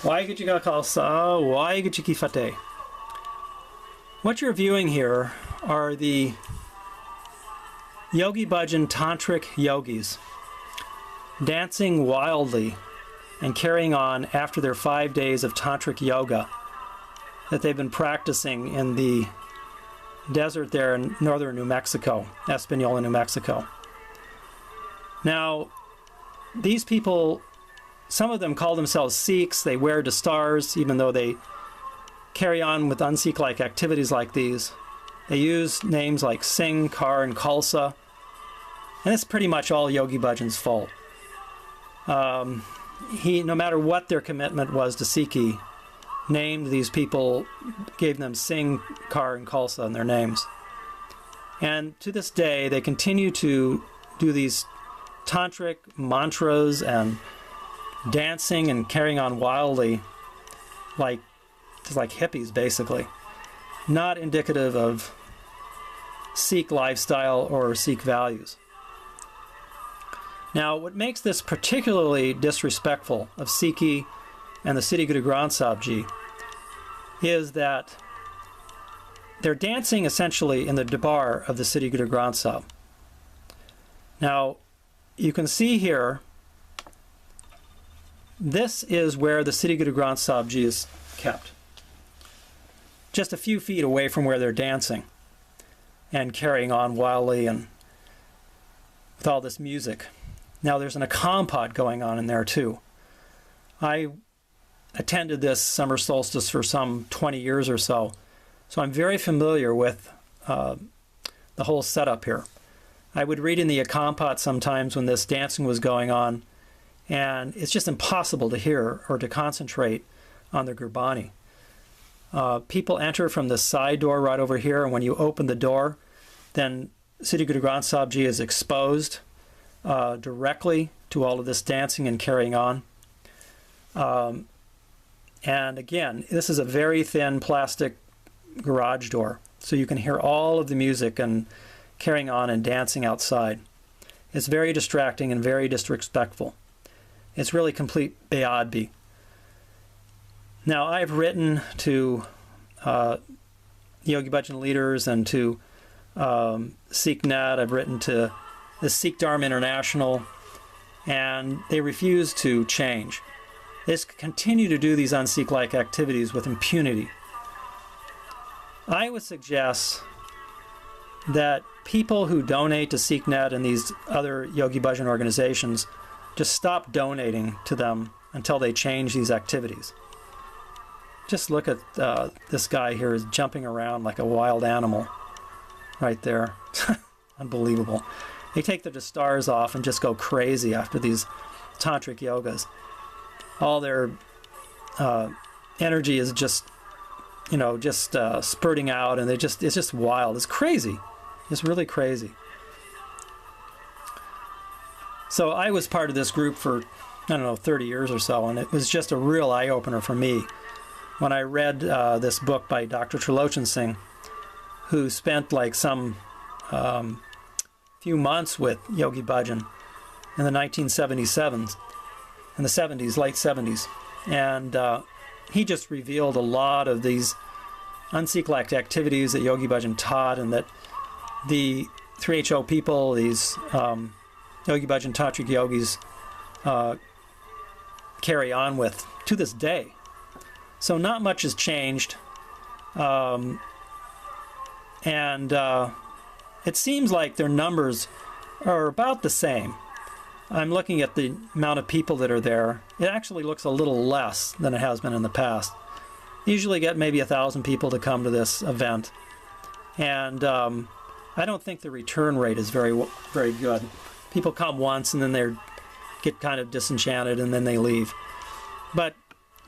Waheguru Ji Ka Khalsa, Waheguru Ji Ki Fateh. What you're viewing here are the Yogi Bhajan Tantric Yogis dancing wildly and carrying on after their 5 days of Tantric Yoga that they've been practicing in the desert there in northern New Mexico, Espanola, New Mexico. Now, these people, some of them call themselves Sikhs. They wear dastars, even though they carry on with un-Sikh-like activities like these. They use names like Singh, Kar, and Khalsa. And it's pretty much all Yogi Bhajan's fault. No matter what their commitment was to Sikhi, named these people, gave them Singh, Kar, and Khalsa in their names. And to this day, they continue to do these tantric mantras and dancing and carrying on wildly just like hippies, basically. Not indicative of Sikh lifestyle or Sikh values. Now, what makes this particularly disrespectful of Sikhi and the Siddhi Guru Granth Sahib Ji is that they're dancing essentially in the Darbar of the Siddhi Guru Granth Sahib. Now, you can see here, this is where the Siddhi Guru Granth Sahib Ji is kept. Just a few feet away from where they're dancing and carrying on wildly and with all this music. Now there's an Akand Paath going on in there too. I attended this summer solstice for some 20 years or so, so I'm very familiar with the whole setup here. I would read in the Akand Paath sometimes when this dancing was going on, and it's just impossible to hear or to concentrate on the Gurbani. People enter from the side door right over here, and when you open the door, then Siddhi Guru Granth Sahib Ji is exposed directly to all of this dancing and carrying on. And again, this is a very thin plastic garage door, so you can hear all of the music and carrying on and dancing outside. It's very distracting and very disrespectful. It's really complete beadbi. Now, I've written to Yogi Bhajan leaders and to SikhNet. I've written to the Sikh Dharma International, and they refuse to change. They just continue to do these un-Sikh-like activities with impunity. I would suggest that people who donate to SikhNet and these other Yogi Bhajan organizations just stop donating to them until they change these activities. Just look at this guy here is jumping around like a wild animal right there. Unbelievable. They take their dastars off and just go crazy after these tantric yogas. All their energy is just, spurting out, and it's just wild. It's crazy. It's really crazy. So I was part of this group for, 30 years or so, and it was just a real eye-opener for me when I read this book by Dr. Trilochan Singh, who spent like some few months with Yogi Bhajan in the 1977s, in the 70s, late 70s. And he just revealed a lot of these un-Sikh-like activities that Yogi Bhajan taught, and that the 3HO people, these Yogi Bhajan Tantric Yogis, carry on with to this day. So not much has changed. It seems like their numbers are about the same. I'm looking at the amount of people that are there. It actually looks a little less than it has been in the past. Usually get maybe 1,000 people to come to this event. And I don't think the return rate is very good. People come once and then they get kind of disenchanted and then they leave. But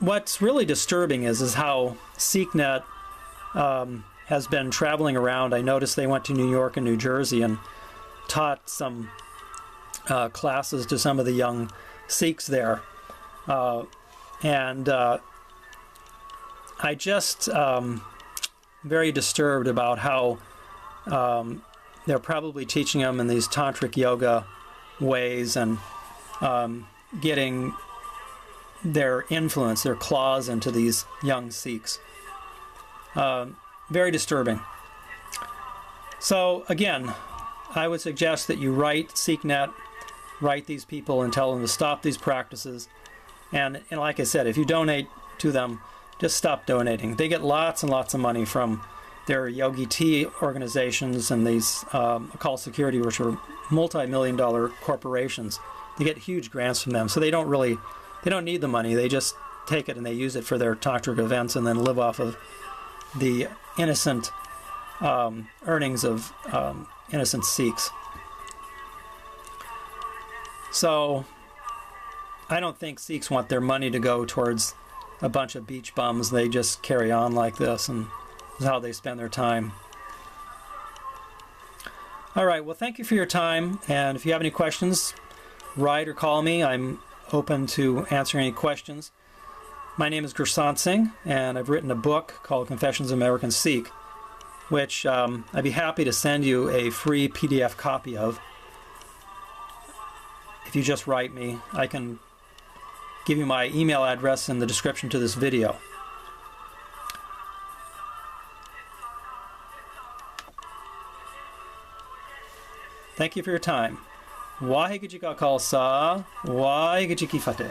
what's really disturbing is how SikhNet has been traveling around. I noticed they went to New York and New Jersey and taught some classes to some of the young Sikhs there. I just very disturbed about how they're probably teaching them in these tantric yoga ways and getting their influence, their claws into these young Sikhs. Very disturbing. So again, I would suggest that you write SikhNet, write these people and tell them to stop these practices. And like I said, if you donate to them, just stop donating. They get lots and lots of money from their Yogi Tea organizations and these occult security, which are multi-million-dollar corporations. They get huge grants from them, so they don't need the money. They just take it and they use it for their tantric events and then live off of the innocent earnings of innocent Sikhs. So I don't think Sikhs want their money to go towards a bunch of beach bums. They just carry on like this, and this is how they spend their time. All right, well, thank you for your time, and if you have any questions, write or call me. I'm open to answering any questions. My name is Guru Singh, and I've written a book called Confessions of an American Sikh, which I'd be happy to send you a free PDF copy of. If you just write me, I can give you my email address in the description to this video. Thank you for your time. Waheguru Ji Ka Khalsa, Waheguru Ji Ki Fateh.